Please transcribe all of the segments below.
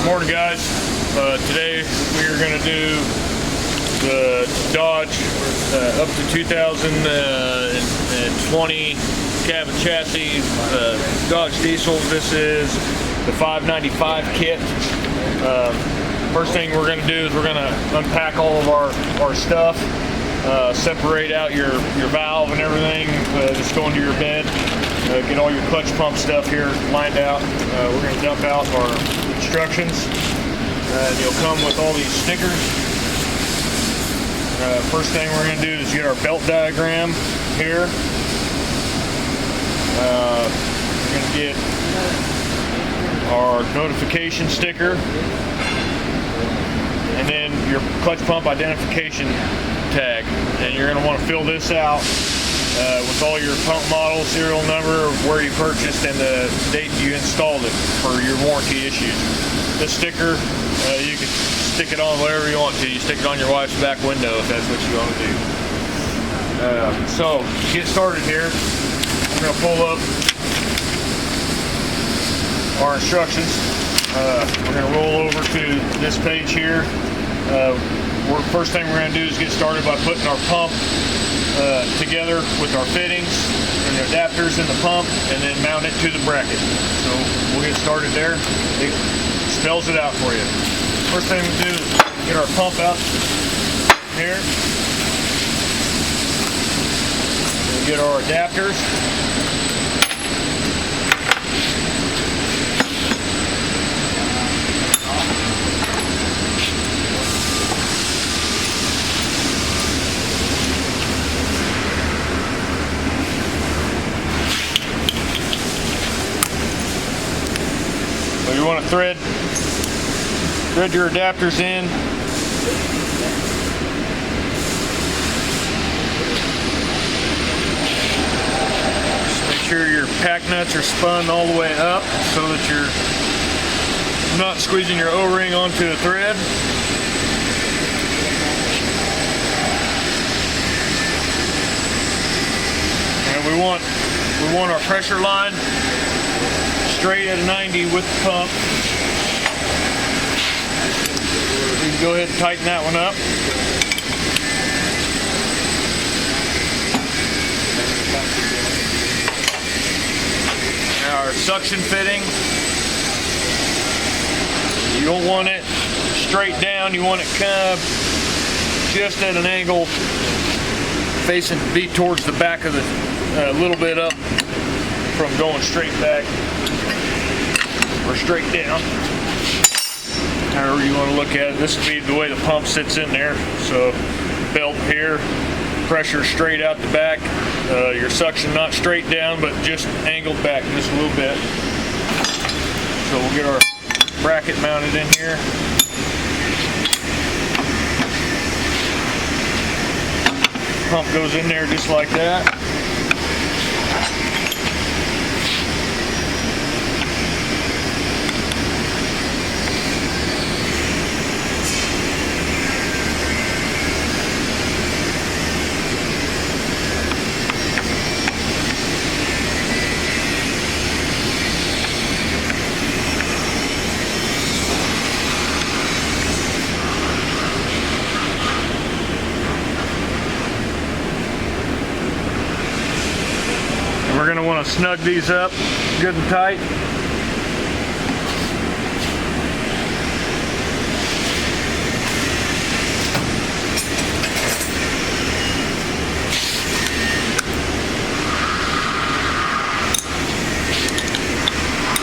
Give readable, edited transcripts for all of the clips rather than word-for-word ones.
Morning, guys. Today we are going to do the Dodge up to 2020 cab and chassis Dodge Diesel. This is the 595 kit. First thing we're going to do is we're going to unpack all of our stuff, separate out your valve and everything that's going to your bed. Get all your clutch pump stuff here lined out. We're going to dump out our instructions. And you'll come with all these stickers. First thing we're going to do is get our belt diagram here. We're going to get our notification sticker, and then your clutch pump identification tag. And you're going to want to fill this out with all your pump model, serial number, where you purchased, and the date you installed it for your warranty issues. This sticker, you can stick it on whatever you want to. You stick it on your wife's back window if that's what you want to do. So, to get started here, we're going to pull up our instructions. We're going to roll over to this page here. First thing we're going to do is get started by putting our pump together with our fittings and the adapters in the pump, and then mount it to the bracket. So we'll get started there. It spells it out for you. First thing we do is get our pump out here. We'll get our adapters. So you want to thread your adapters in. Just make sure your pack nuts are spun all the way up so that you're not squeezing your O-ring onto the thread. And we want our pressure line straight at a 90 with the pump. You can go ahead and tighten that one up. Now our suction fitting, you don't want it straight down, you want it kind of just at an angle facing be towards the back of the, a little bit up from going straight back or straight down. However you want to look at it. This would be the way the pump sits in there. So belt here, pressure straight out the back, your suction not straight down but just angled back just a little bit. So we'll get our bracket mounted in here. Pump goes in there just like that. We're going to want to snug these up good and tight.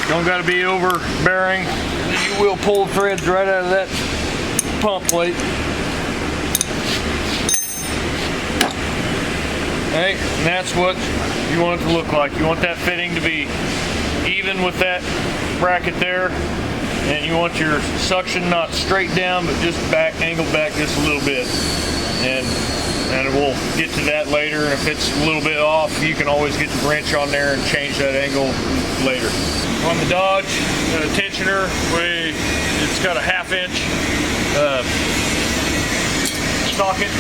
Don't got to be overbearing. You will pull threads right out of that pump plate. Okay, and that's what you want it to look like. You want that fitting to be even with that bracket there, and you want your suction not straight down but just back, angled back just a little bit. And we'll get to that later. If it's a little bit off, you can always get the wrench on there and change that angle later. On the Dodge tensioner, it's got a 1/2 inch socket.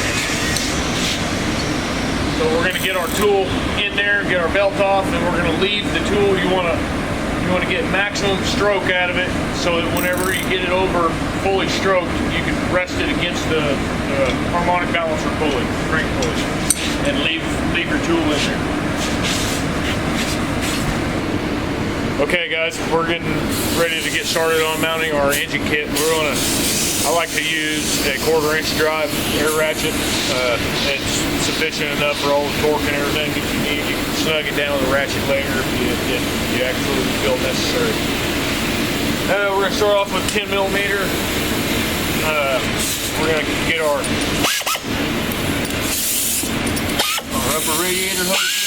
So we're going to get our tool in there, get our belt off, and we're going to leave the tool. You want to You want to get maximum stroke out of it, so that whenever you get it over fully stroked, you can rest it against the harmonic balancer pulley, crank pulley, and leave your tool in there. Okay guys, we're getting ready to get started on mounting our engine kit. I like to use a 1/4 inch drive air ratchet. It's sufficient enough for all the torque and everything that you need. You can snug it down with a ratchet later if you absolutely feel necessary. We're going to start off with 10 millimeter. We're going to get our upper radiator hose.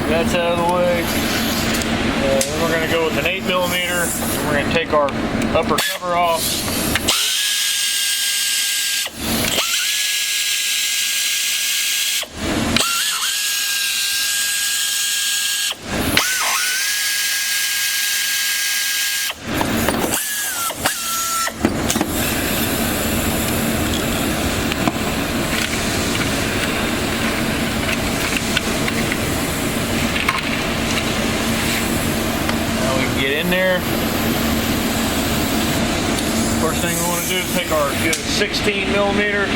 That's out of the way. Then we're going to go with an 8 millimeter. We're going to take our upper cover off. There. First thing we want to do is take our good 16 millimeter.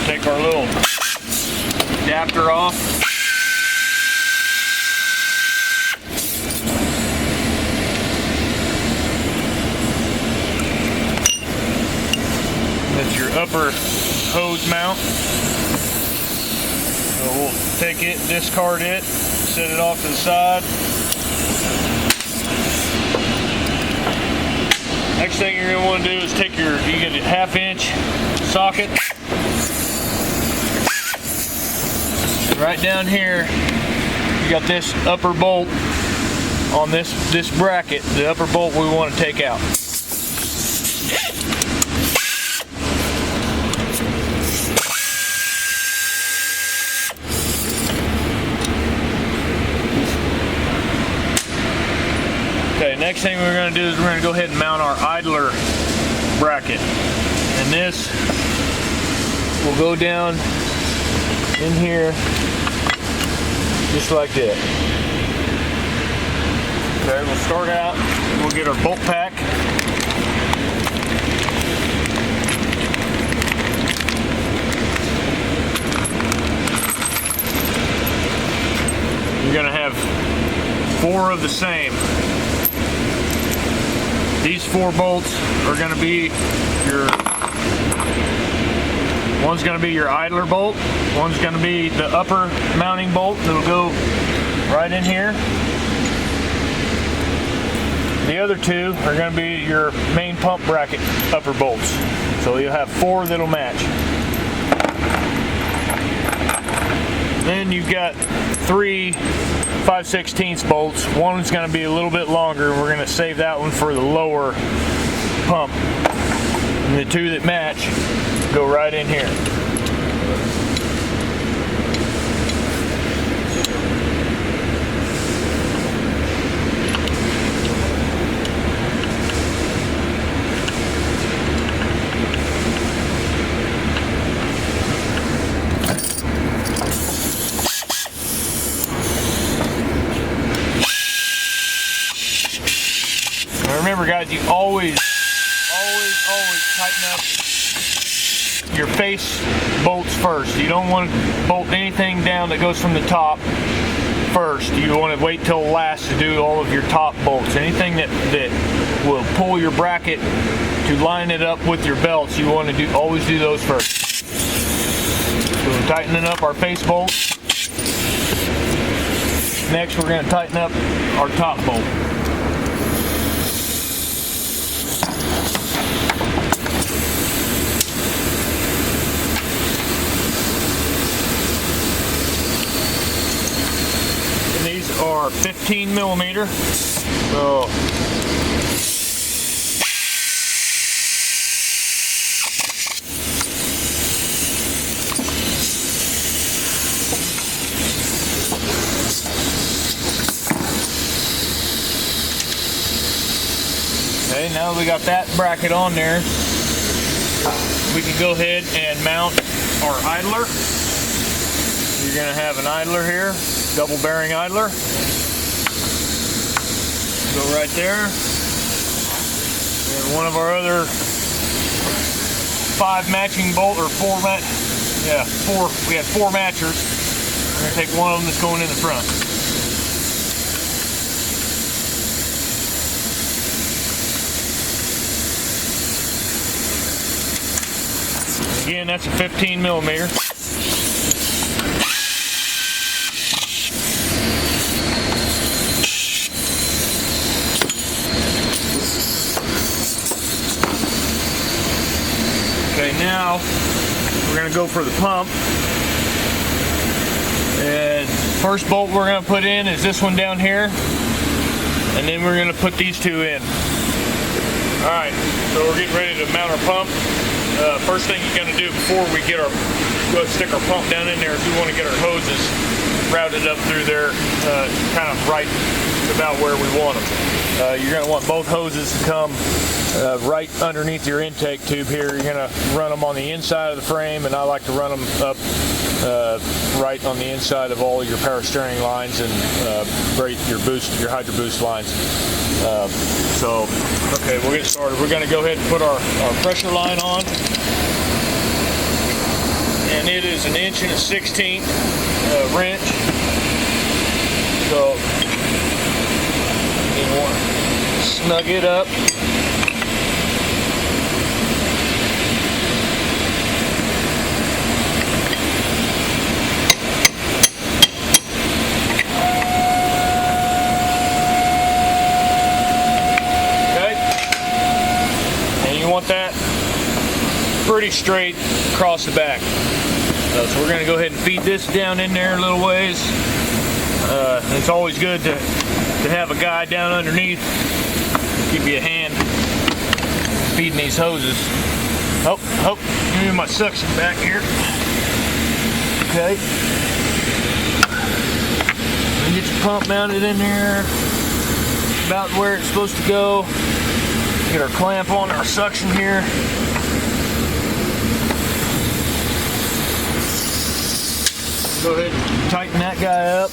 Take our little adapter off. That's your upper hose mount. So we'll take it, discard it, set it off to the side. Next thing you're going to want to do is take you get a 1/2 inch socket. And right down here, you got this upper bolt on this bracket, the upper bolt we want to take out. Okay, next thing we're going to do is we're going to go ahead and mount our idler bracket. And this will go down in here just like that. Okay, we'll start out, we'll get our bolt pack. You're going to have 4 of the same. These 4 bolts are going to be one's going to be your idler bolt, one's going to be the upper mounting bolt that'll go right in here. The other 2 are going to be your main pump bracket upper bolts. So you'll have 4 that'll match. Then you've got 3 5/16 bolts. One's going to be a little bit longer. We're going to save that one for the lower pump. And the 2 that match go right in here. Remember guys, you always tighten up your face bolts first. You don't want to bolt anything down that goes from the top first. You want to wait till last to do all of your top bolts. Anything that will pull your bracket to line it up with your belts, you want to always do those first. So we're tightening up our face bolt. Next we're going to tighten up our top bolt. Are 15 millimeter. So Okay, now that we got that bracket on there, we can go ahead and mount our idler. You're going to have an idler here, double bearing idler. Go right there. And one of our other 5 matching bolt, or 4 we had 4 matchers. We're going to take one of them that's going in the front. Again, that's a 15 millimeter. Okay, now we're going to go for the pump. And first bolt we're going to put in is this one down here. And then we're going to put these 2 in. Alright, so we're getting ready to mount our pump. First thing you're going to do before we go stick our pump down in there is we want to get our hoses routed up through there, kind of right about where we want them. You're going to want both hoses to come right underneath your intake tube here. You're going to run them on the inside of the frame, and I like to run them up right on the inside of all your power steering lines and your hydro boost lines. Okay, we'll get started. We're going to go ahead and put our pressure line on, and it is 1 1/16" wrench. So you want to snug it up. That pretty straight across the back. So we're going to go ahead and feed this down in there a little ways. It's always good to have a guy down underneath give you a hand feeding these hoses. Give me my suction back here. Okay. And get your pump mounted in there about where it's supposed to go. Get our clamp on our suction here. Go ahead and tighten that guy up.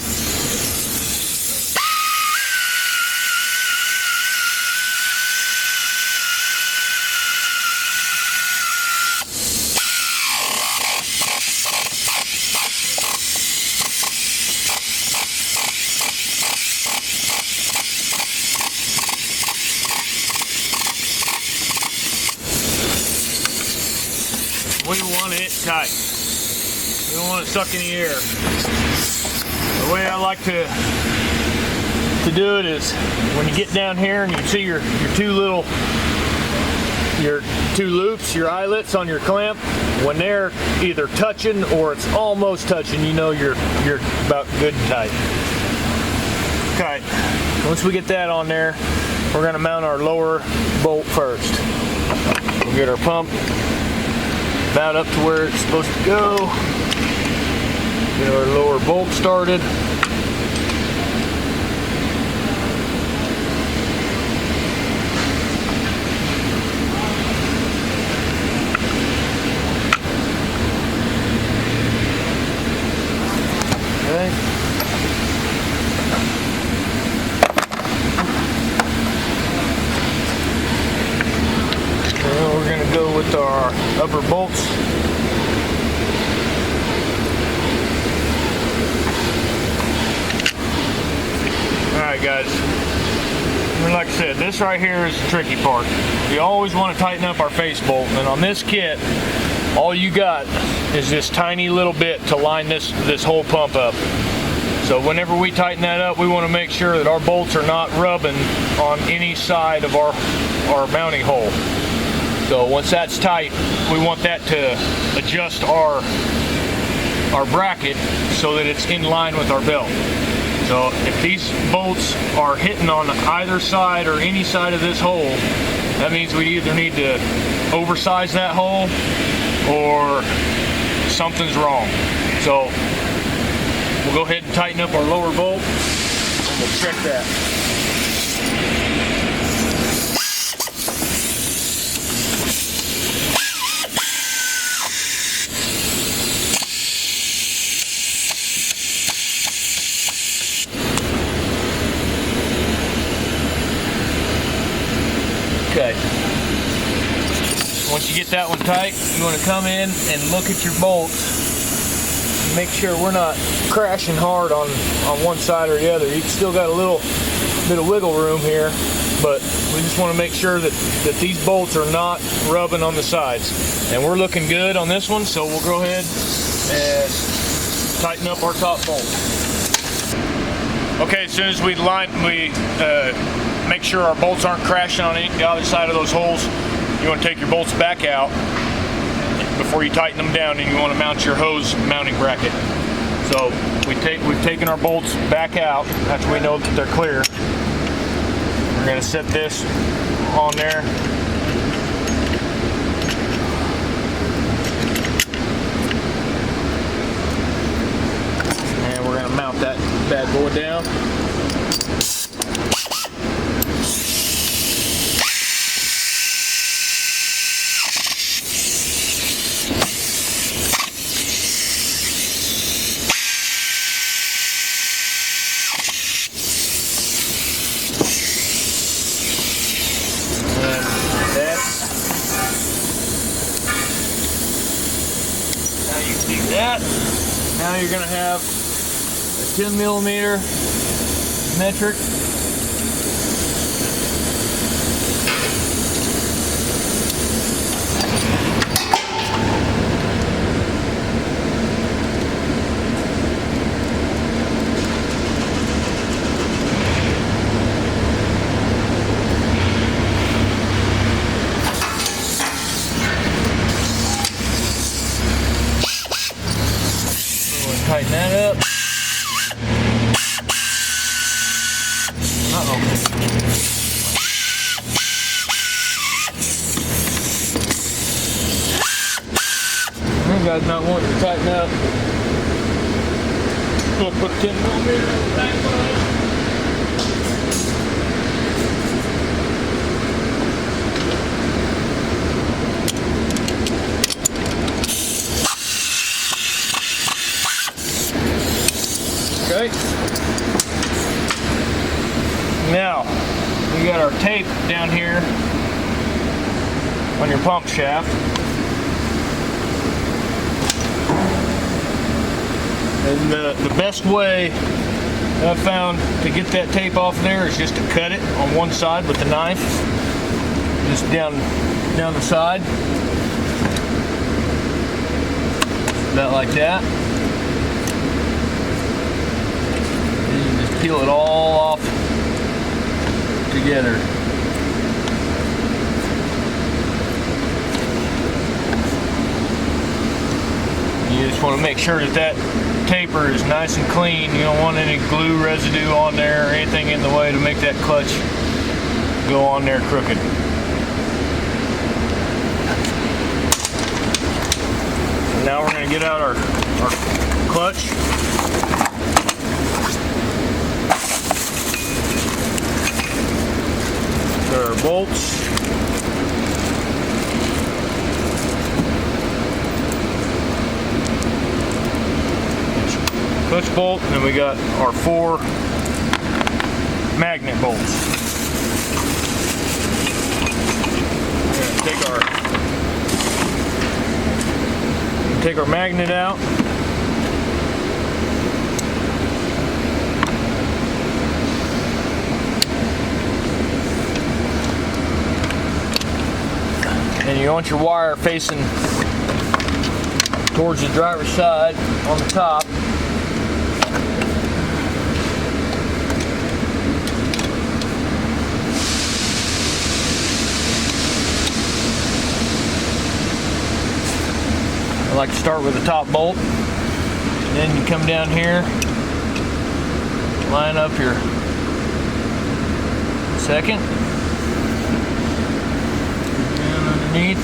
We want it tight. We don't want it sucking the air. The way I like to do it is when you get down here and you see your two loops, your eyelets on your clamp, when they're either touching or it's almost touching, you know you're about good and tight. Okay, once we get that on there, we're going to mount our lower bolt first. We'll get our pump about up to where it's supposed to go. Get our lower bolt started. Okay. Now we're going to go with our upper bolts. Alright guys, and like I said, this right here is the tricky part. We always want to tighten up our face bolt, and on this kit, all you got is this tiny little bit to line this whole pump up. So whenever we tighten that up, we want to make sure that our bolts are not rubbing on any side of our mounting hole. So once that's tight, we want that to adjust our bracket so that it's in line with our belt. So if these bolts are hitting on either side or any side of this hole, that means we either need to oversize that hole or something's wrong. So we'll go ahead and tighten up our lower bolt and we'll check that. Okay. Once you get that one tight, you want to come in and look at your bolts. Make sure we're not crashing hard on one side or the other. You still got a little bit of wiggle room here, but we just want to make sure that these bolts are not rubbing on the sides. And we're looking good on this one, so we'll go ahead and tighten up our top bolt. Okay, as soon as we make sure our bolts aren't crashing on the other side of those holes, you want to take your bolts back out before you tighten them down, and you want to mount your hose mounting bracket. So we've taken our bolts back out after we know that they're clear. We're going to set this on there. And we're going to mount that bad boy down. Now you're going to have a 10 millimeter metric. Tighten that up. Uh-oh. You guys not wanting to tighten up. We'll put 10 millimeter on the back side. Okay. Now, we got our tape down here on your pump shaft. And the best way I've found to get that tape off there is just to cut it on one side with the knife. Just down the side. About like that. Peel it all off together. You just want to make sure that taper is nice and clean. You don't want any glue residue on there or anything in the way to make that clutch go on there crooked. So now we're going to get out our clutch. Our bolts. Clutch bolt, and then we got our 4 magnet bolts. We're going to take our magnet out. And you want your wire facing towards the driver's side on the top. I like to start with the top bolt. And then you come down here, line up your second. Underneath.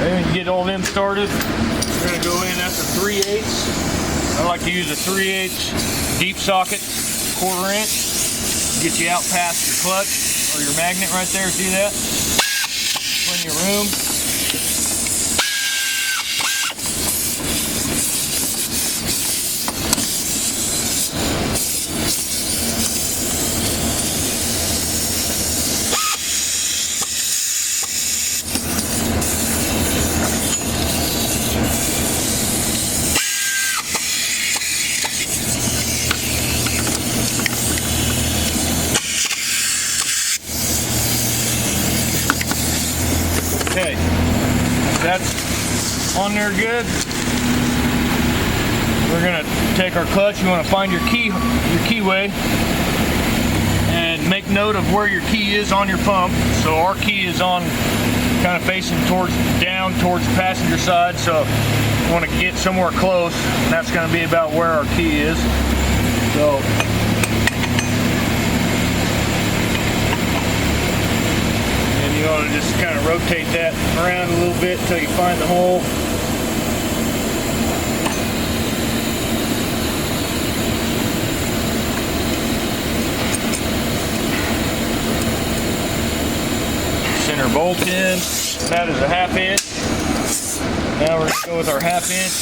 And you get all them started, we're going to go in at the 3/8. I like to use a 3/8 deep socket, 1/4 inch. Get you out past your clutch or your magnet right there. See that? Plenty of room. Okay, that's on there good. We're gonna take our clutch. You want to find your keyway and make note of where your key is on your pump. So our key is on, kind of facing down towards the passenger side. So we want to get somewhere close, and that's going to be about where our key is. So. You want to just kind of rotate that around a little bit until you find the hole. Center bolt in. That is a 1/2 inch. Now we're going to go with our 1/2 inch.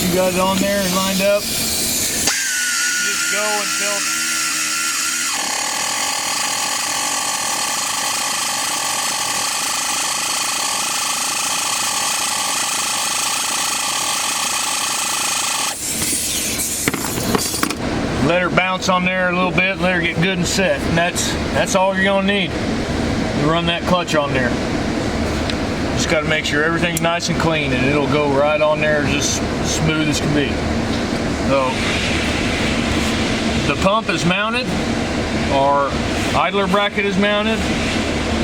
You got it on there and lined up. Just go until let her bounce on there a little bit, let her get good and set. And that's all you're gonna need to run that clutch on there. Just gotta make sure everything's nice and clean, and it'll go right on there just smooth as can be. So the pump is mounted, our idler bracket is mounted.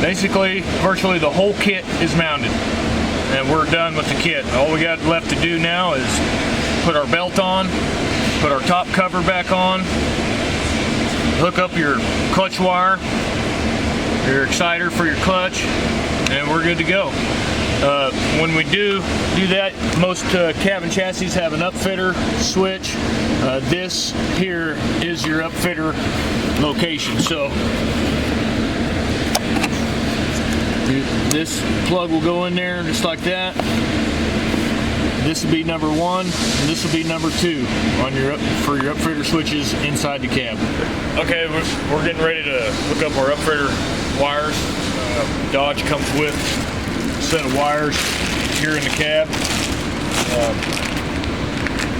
Basically, virtually the whole kit is mounted, and we're done with the kit. All we got left to do now is put our belt on, put our top cover back on, hook up your clutch wire, your exciter for your clutch, and we're good to go. When we do that, most cabin chassis have an upfitter switch. This here is your upfitter location. So this plug will go in there just like that. This will be number 1, and this will be number 2 on for your upfitter switches inside the cab. Okay, we're getting ready to hook up our upfitter wires. Dodge comes with a set of wires here in the cab.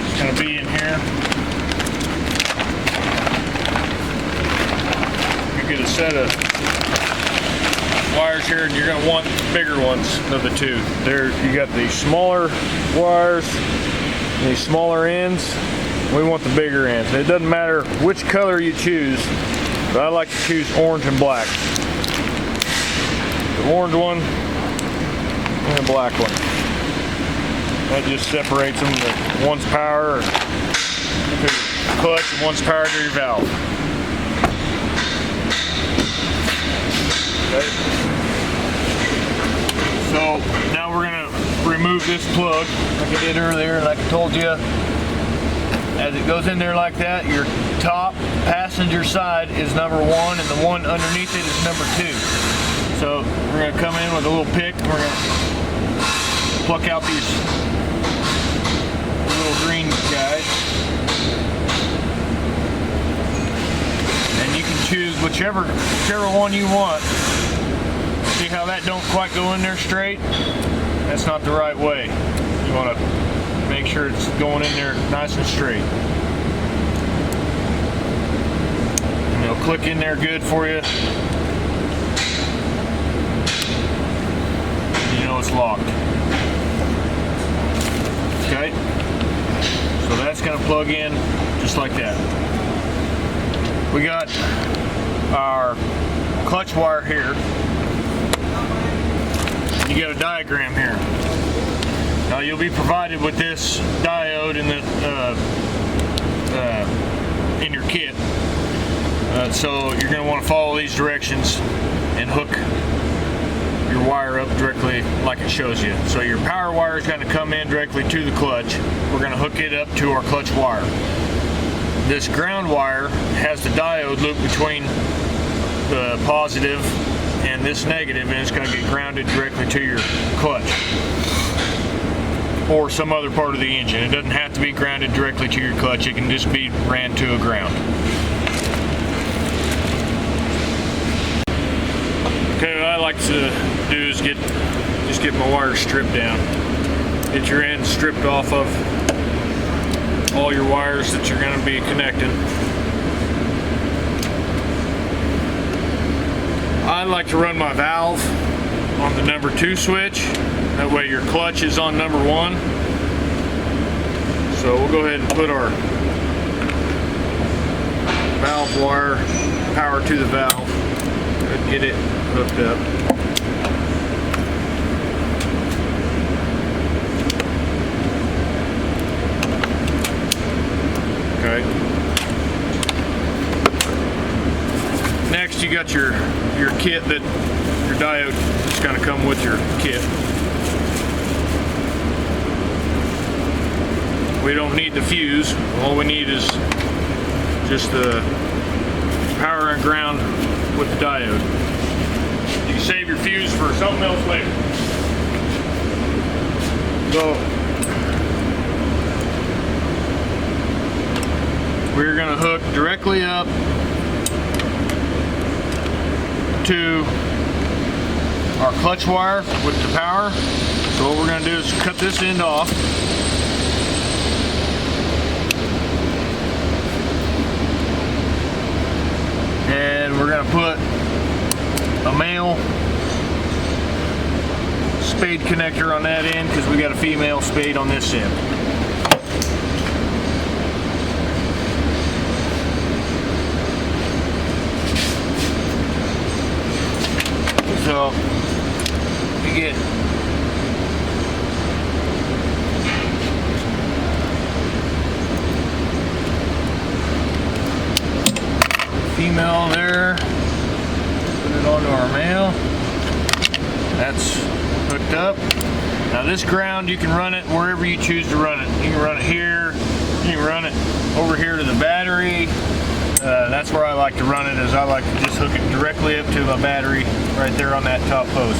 It's going to be in here. You get a set of wires here, and you're going to want bigger ones of the two. There, you got these smaller wires, these smaller ends. We want the bigger ends. It doesn't matter which color you choose, but I like to choose orange and black. The orange one and the black one. That just separates them. One's power to your clutch and one's power to your valve. Okay. So now we're going to remove this plug like I did earlier, like I told you. As it goes in there like that, your top passenger side is number 1 and the one underneath it is number 2. So we're going to come in with a little pick and we're going to pluck out these little green guys. And you can choose whichever one you want. See how that don't quite go in there straight? That's not the right way. You want to make sure it's going in there nice and straight. And it'll click in there good for you. You know it's locked. Okay? So that's going to plug in just like that. We got our clutch wire here. You got a diagram here. Now you'll be provided with this diode in your kit. So you're going to want to follow these directions and hook your wire up directly like it shows you. So your power wire is going to come in directly to the clutch. We're going to hook it up to our clutch wire. this ground wire has the diode loop between the positive and this negative, and it's going to get grounded directly to your clutch or some other part of the engine. It doesn't have to be grounded directly to your clutch. It can just be ran to a ground. Okay, what I like to do is just get my wires stripped down. Get your ends stripped off of all your wires that you're going to be connecting. I like to run my valve on the number 2 switch. That way your clutch is on number 1. So we'll go ahead and put our valve wire, power to the valve, and get it hooked up. Okay. Next, you got your kit that your diode is going to come with your kit. We don't need the fuse. All we need is just the power and ground with the diode. You can save your fuse for something else later. So we're going to hook directly up to our clutch wire with the power. So what we're going to do is cut this end off. And we're going to put a male spade connector on that end because we got a female spade on this end. So you get female there, put it onto our male. That's hooked up. Now this ground, you can run it wherever you choose to run it. You can run it here, you can run it over here to the battery. That's where I like to run it, is I like to just hook it directly up to my battery right there on that top post.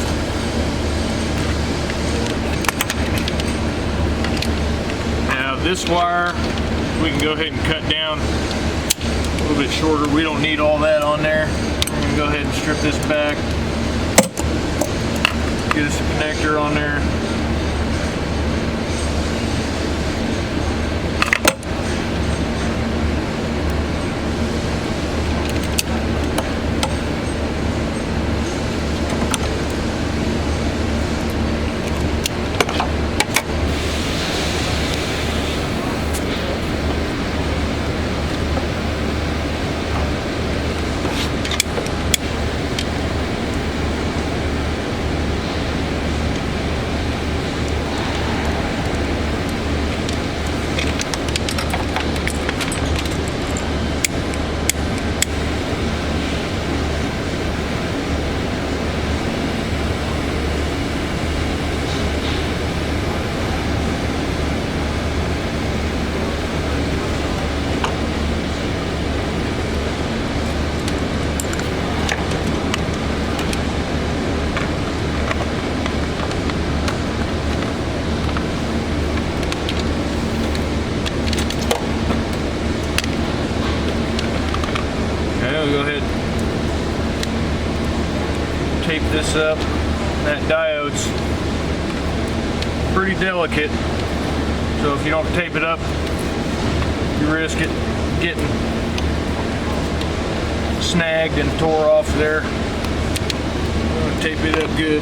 Now this wire, we can go ahead and cut down a little bit shorter. We don't need all that on there. We can go ahead and strip this back. Get us a connector on there. Go ahead, tape this up. That diode's pretty delicate, so if you don't tape it up, you risk it getting snagged and tore off there. I'm going to tape it up good.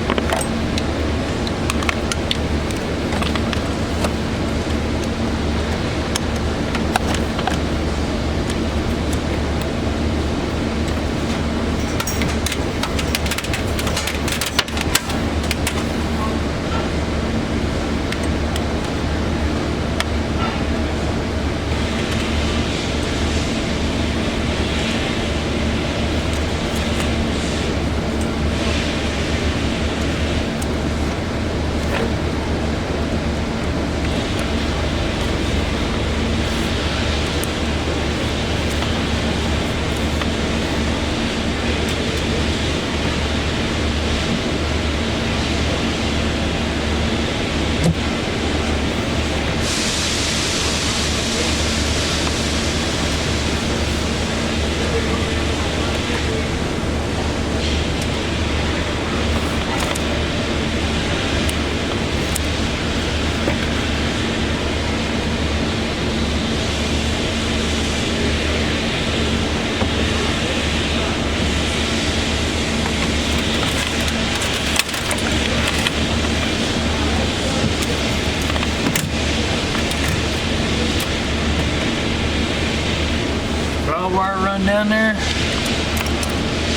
raw wire run down there.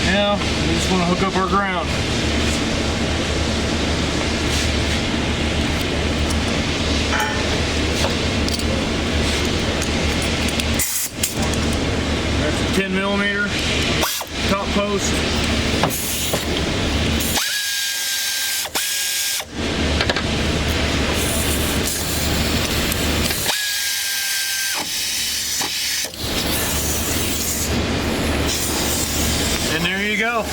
Now, we just want to hook up our ground. That's a 10mm top post. And there you go.